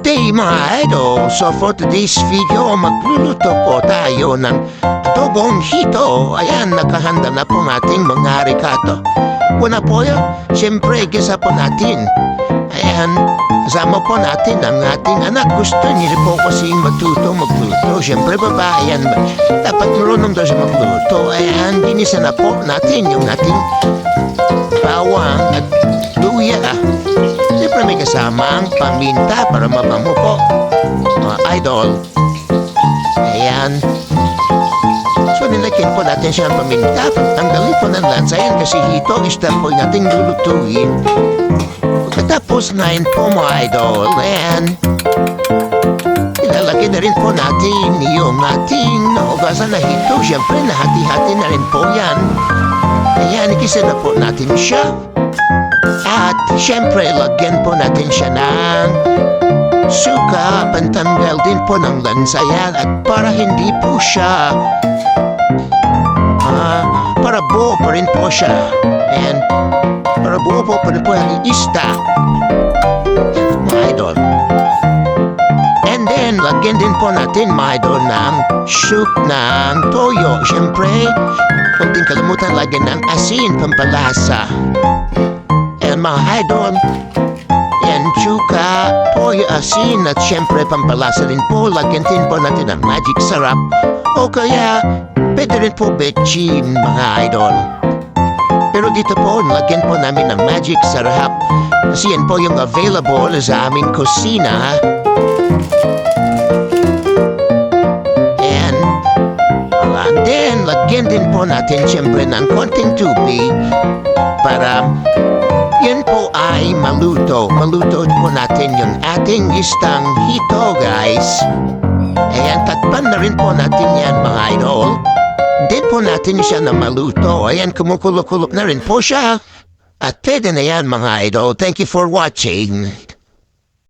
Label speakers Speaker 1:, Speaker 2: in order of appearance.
Speaker 1: day mga idol, so for today's video, magluluto po tayo ng adobong hito. Ayan, nakahanda na po ating mga ricado. Una po yun, siyempre, gisa po natin. Ayan, kasama po natin ang ating anak. Gusto niya po kasing magluto. Siyempre, babae yan. Dapat marunong daw siya magluto. Ayan, ginisa na po natin yung ating bawang at luya. Siyempre may kasamang paminta para mabango po, mga idol. Ayan. So nilagyan po natin siya ng paminta. Pagtanggalin po ng lansa yan kasi hito is po yung ating lulutuin. Pagkatapos na yun po mga idol, ayan, ilalagay na rin po natin yung ating naugasan na hito. Siyempre nahati-hati na rin po yan. Ayan, ikisa na po natin siya. At siyempre, lagyan po natin siya ng suka, pantanggal din po ng lansayan at para hindi po siya para buo pa rin po siya. And para buo po pa rin po ang ista, mga idol. And then, lagyan din po natin, mga idol, ng soup ng toyo. Siyempre, huwag din kalimutan lagyan ng asin, pampalasa. Mga idol, yan, tsuka, toyo, asin, at syempre pampalasa rin po. Lagyan din po natin ang magic sarap o kaya pwede rin po betchin, mga idol. Pero dito po, lagyan po namin ng magic sarap kasi yan po yung available sa aming kusina. And then, lagyan din po natin syempre ng konting tubig para yan po ay maluto. Maluto po natin yung ating istang hito, guys. Ayan, takpan na rin po natin yan, mga idol. Din po natin siya na maluto. Ayan, kumukulo-kulo na rin po siya. At pwede na yan, mga idol. Thank you for watching.